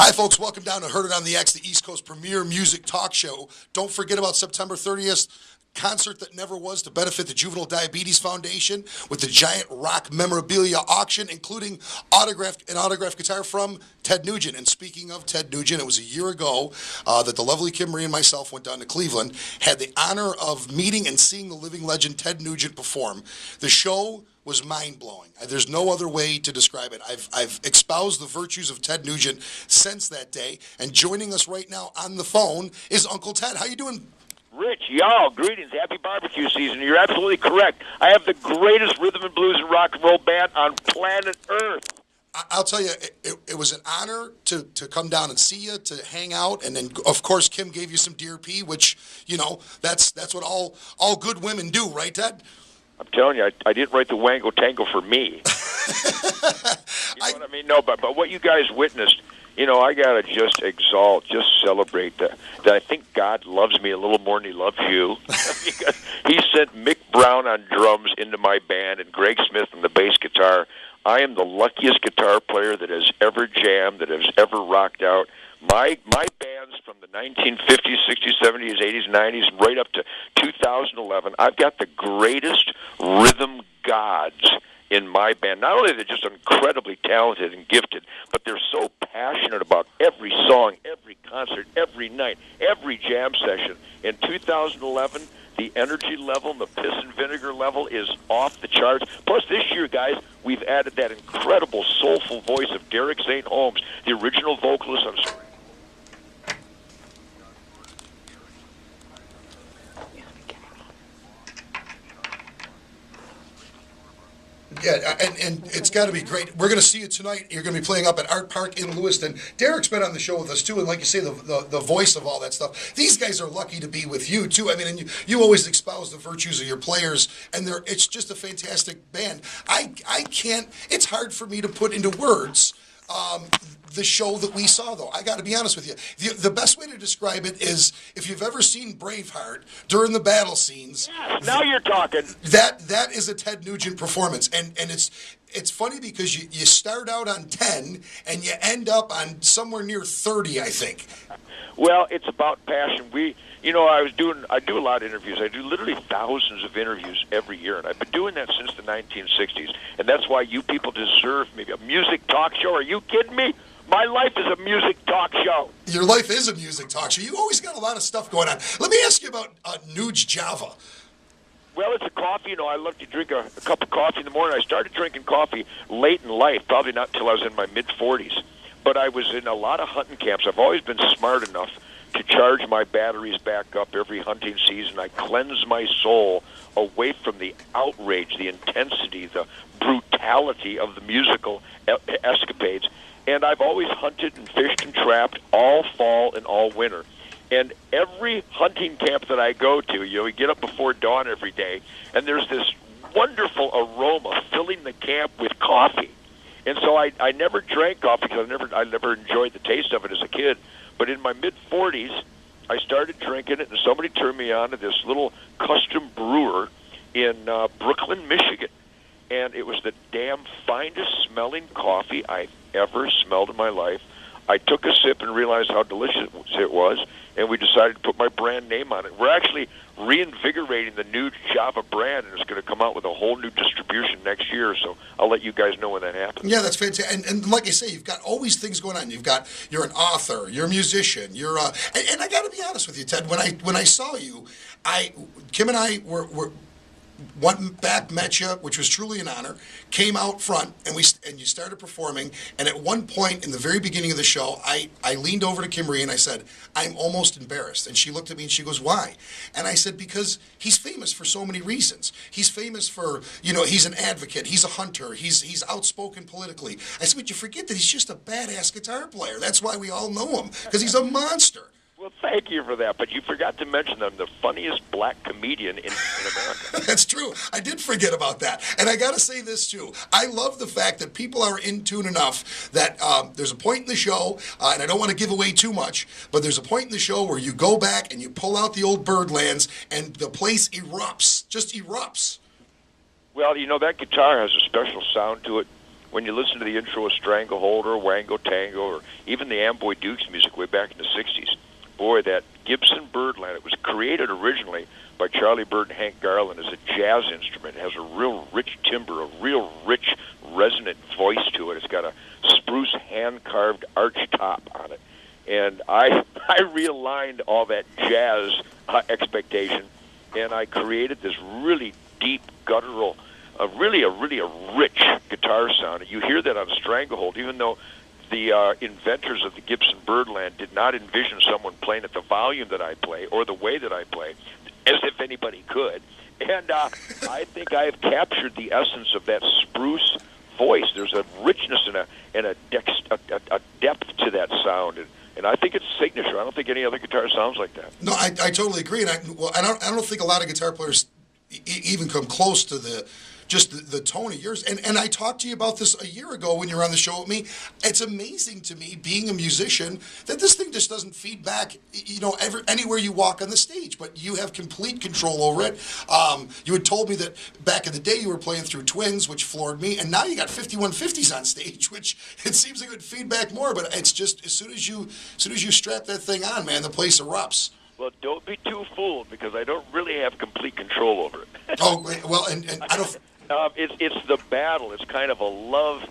Hi, folks. Welcome down to Heard It on the X, the East Coast premier music talk show. Don't forget about September 30th, concert that never was to benefit the Juvenile Diabetes Foundation with the giant rock memorabilia auction, including an autographed guitar from Ted Nugent. And speaking of Ted Nugent, it was a year ago that the lovely Kim Marie and myself went down to Cleveland, had the honor of meeting and seeing the living legend Ted Nugent perform. The show was mind-blowing. There's no other way to describe it. I've espoused the virtues of Ted Nugent since that day, and joining us right now on the phone is Uncle Ted. How you doing? Rich, y'all, greetings. Happy barbecue season. You're absolutely correct. I have the greatest rhythm and blues and rock and roll band on planet Earth. I'll tell you, it was an honor to come down and see you, to hang out, and then, of course, Kim gave you some DRP, which, you know, that's what all good women do, right, Ted? I'm telling you, I didn't write the Wango Tango for me. You know what I mean? No, but what you guys witnessed, you know, I got to just exalt, just celebrate that I think God loves me a little more than he loves you. Because he sent Mick Brown on drums into my band and Greg Smith on the bass guitar. I am the luckiest guitar player that has ever jammed, that has ever rocked out. My bands from the 1950s, 60s, 70s, 80s, 90s, right up to 2011, I've got the greatest rhythm gods in my band. Not only are they just incredibly talented and gifted, but they're so passionate about every song, every concert, every night, every jam session. In 2011, the energy level and the piss and vinegar level is off the charts. Plus, this year, guys, we've added that incredible soulful voice of Derek St. Holmes, the original vocalist on Yeah, and it's got to be great. We're going to see you tonight. You're going to be playing up at Artpark in Lewiston. Derek's been on the show with us, too, and like you say, the voice of all that stuff. These guys are lucky to be with you, too. I mean, and you always espouse the virtues of your players, and it's just a fantastic band. I can't, it's hard for me to put into words the show that we saw, though. I got to be honest with you. The best way to describe it is if you've ever seen Braveheart during the battle scenes. Yes, now you're talking. That is a Ted Nugent performance, and it's funny because you start out on 10 and you end up on somewhere near 30, I think. Well, it's about passion. I do a lot of interviews. I do literally thousands of interviews every year, and I've been doing that since the 1960s. And that's why you people deserve maybe a music talk show. Are you kidding me? My life is a music talk show. Your life is a music talk show. You always got a lot of stuff going on. Let me ask you about Nuge Java. Well, it's a coffee. You know, I love to drink a cup of coffee in the morning. I started drinking coffee late in life, probably not until I was in my mid-40s. But I was in a lot of hunting camps. I've always been smart enough to charge my batteries back up every hunting season. I cleanse my soul away from the outrage, the intensity, the brutality of the musical escapades. And I've always hunted and fished and trapped all fall and all winter. And every hunting camp that I go to, we get up before dawn every day, and there's this wonderful aroma filling the camp with coffee. And so I never drank coffee because I never enjoyed the taste of it as a kid. But in my mid-40s, I started drinking it, and somebody turned me on to this little custom brewer in Brooklyn, Michigan. And it was the damn finest smelling coffee I've ever smelled in my life. I took a sip and realized how delicious it was, and we decided to put my brand name on it. We're actually reinvigorating the new Java brand, and it's going to come out with a whole new distribution next year, so I'll let you guys know when that happens. Yeah, that's fantastic. And like I say, you've got always things going on. You're an author, you're a musician, and I got to be honest with you, Ted, when I saw you, Kim and I were went back, met you, which was truly an honor, came out front, and you started performing, and at one point in the very beginning of the show, I leaned over to Kim Marie and I said, I'm almost embarrassed. And she looked at me and she goes, why? And I said, because he's famous for so many reasons. He's famous for, he's an advocate, he's a hunter, he's outspoken politically. I said, but you forget that he's just a badass guitar player. That's why we all know him, because he's a monster. Well, thank you for that, but you forgot to mention I'm the funniest black comedian in America. That's true. I did forget about that. And I got to say this, too. I love the fact that people are in tune enough that there's a point in the show, and I don't want to give away too much, but there's a point in the show where you go back and you pull out the old Birdlands, and the place erupts, just erupts. Well, that guitar has a special sound to it. when you listen to the intro of Stranglehold or Wango Tango or even the Amboy Dukes music way back in the 60s, boy, that Gibson Birdland, it was created originally by Charlie Bird and Hank Garland as a jazz instrument. It has a real rich timbre, a real rich resonant voice to it. It's got a spruce hand-carved arch top on it. And I realigned all that jazz expectation, and I created this really deep, guttural, a really rich guitar sound. And you hear that on Stranglehold, even though the inventors of the Gibson Birdland did not envision someone playing at the volume that I play or the way that I play, as if anybody could. And I think I have captured the essence of that spruce voice. There's a richness and a depth to that sound, and I think it's signature. I don't think any other guitar sounds like that. No, I totally agree, and I don't think a lot of guitar players even come close to the tone of yours. And I talked to you about this a year ago when you were on the show with me. It's amazing to me, being a musician, that this thing just doesn't feed back, anywhere you walk on the stage, but you have complete control over it. You had told me that back in the day you were playing through twins, which floored me, and now you got 5150s on stage, which it seems like it would feedback more, but it's just as soon as you strap that thing on, man, the place erupts. Well, don't be too fooled, because I don't really have complete control over it. Oh, well, and I don't... It's the battle. It's kind of a love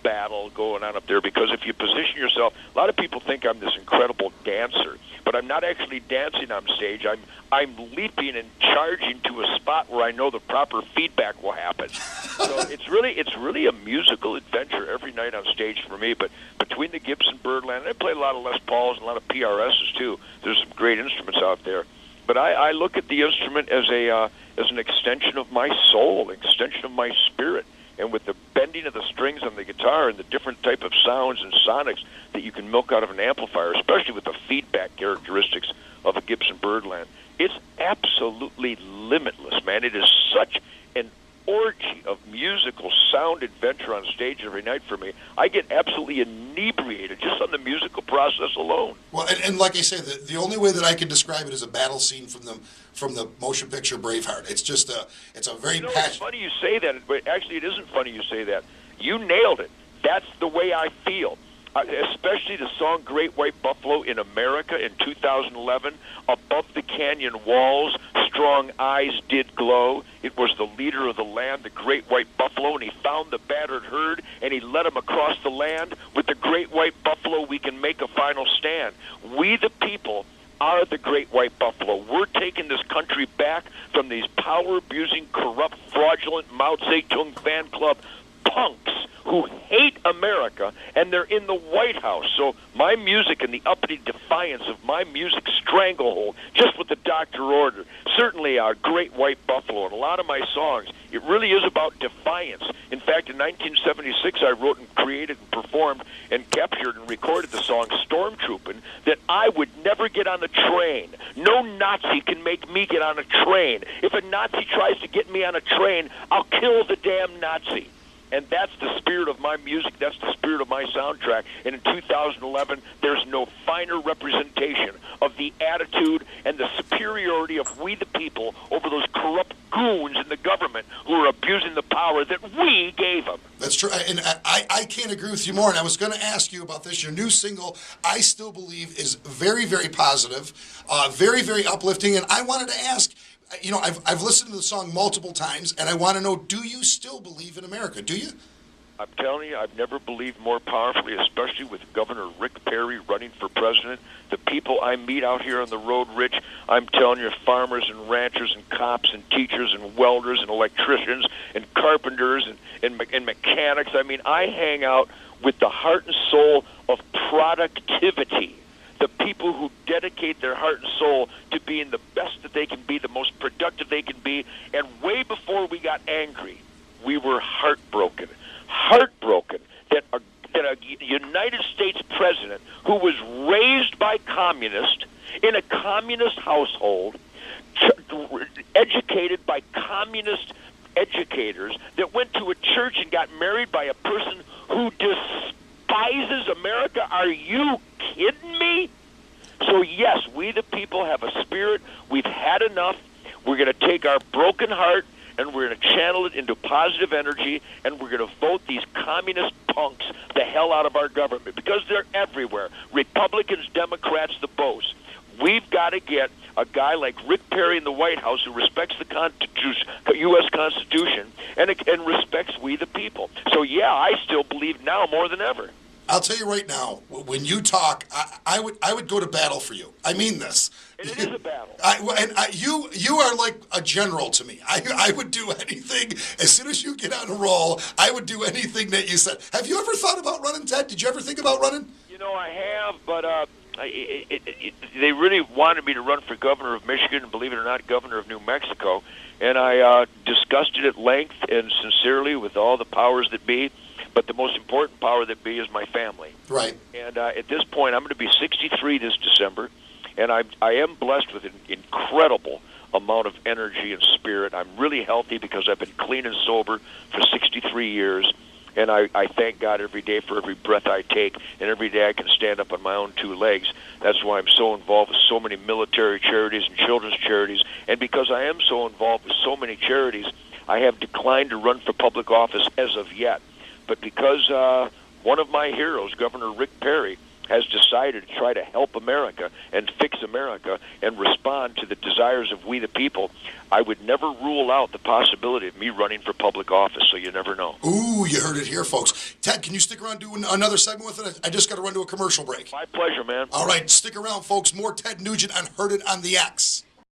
battle going on up there, because if you position yourself, a lot of people think I'm this incredible dancer, but I'm not actually dancing on stage. I'm leaping and charging to a spot where I know the proper feedback will happen. So it's really a musical adventure every night on stage for me. But between the Gibson Birdland, and I play a lot of Les Pauls and a lot of PRSs too. There's some great instruments out there. But I look at the instrument as an extension of my soul, an extension of my spirit. And with the bending of the strings on the guitar and the different type of sounds and sonics that you can milk out of an amplifier, especially with the feedback characteristics of a Gibson Birdland, it's absolutely limitless, man. It is such an orgy of musical sound adventure on stage every night for me. I get absolutely inebriated just on the musical process alone. Well, and like I say, the only way that I can describe it is a battle scene from the motion picture Braveheart. It's just it's a very passionate... It's funny you say that, but actually it isn't funny you say that. You nailed it. That's the way I feel. Especially the song Great White Buffalo in America in 2011, above the canyon walls, strong eyes did glow. It was the leader of the land, the Great White Buffalo, and he found the battered herd, and he led them across the land. With the Great White Buffalo, we can make a final stand. We, the people, are the Great White Buffalo. We're taking this country back from these power-abusing, corrupt, fraudulent Mao Zedong fan club punks who hate America, and they're in the White House. So my music and the uppity defiance of my music Stranglehold, just what the doctor ordered, certainly our Great White Buffalo, and a lot of my songs, it really is about defiance. In fact, in 1976, I wrote and created and performed and captured and recorded the song Stormtroopin', that I would never get on the train. No Nazi can make me get on a train. If a Nazi tries to get me on a train, I'll kill the damn Nazi. And that's the spirit of my music. That's the spirit of my soundtrack. And in 2011, there's no finer representation of the attitude and the superiority of we the people over those corrupt goons in the government who are abusing the power that we gave them. That's true. And I can't agree with you more. And I was going to ask you about this. Your new single, I Still Believe, is very, very positive, very, very uplifting. And I wanted to ask... I've listened to the song multiple times, and I want to know, do you still believe in America? Do you? I'm telling you, I've never believed more powerfully, especially with Governor Rick Perry running for president. The people I meet out here on the road, Rich, I'm telling you, farmers and ranchers and cops and teachers and welders and electricians and carpenters and mechanics. I mean, I hang out with the heart and soul of productivity. The people who dedicate their heart and soul to being the best that they can be, the most productive they can be. And way before we got angry, we were heartbroken that a United States president who was raised by communists in a communist household, educated by communist educators, that went to a church and got married by a person who despises America. Are you kidding me? So yes, we the people have a spirit. We've had enough. We're going to take our broken heart and we're going to channel it into positive energy, and we're going to vote these communist punks the hell out of our government because they're everywhere. Republicans, Democrats, the both. We've got to get a guy like Rick Perry in the White House who respects the U.S. Constitution and respects we the people. So, yeah, I still believe now more than ever. I'll tell you right now, when you talk, I would go to battle for you. I mean this. And it is a battle. You are like a general to me. I would do anything. As soon as you get on a roll, I would do anything that you said. Have you ever thought about running, Ted? Did you ever think about running? You know, I have, but they really wanted me to run for governor of Michigan and, believe it or not, governor of New Mexico. And I discussed it at length and sincerely with all the powers that be. But the most important power that be is my family. Right. And at this point, I'm going to be 63 this December, and I am blessed with an incredible amount of energy and spirit. I'm really healthy because I've been clean and sober for 63 years, and I thank God every day for every breath I take, and every day I can stand up on my own two legs. That's why I'm so involved with so many military charities and children's charities, and because I am so involved with so many charities, I have declined to run for public office as of yet. But because one of my heroes, Governor Rick Perry, has decided to try to help America and fix America and respond to the desires of we the people, I would never rule out the possibility of me running for public office, so you never know. Ooh, you heard it here, folks. Ted, can you stick around doing another segment with it? I just got to run to a commercial break. My pleasure, man. All right, stick around, folks. More Ted Nugent on Heard It on the X.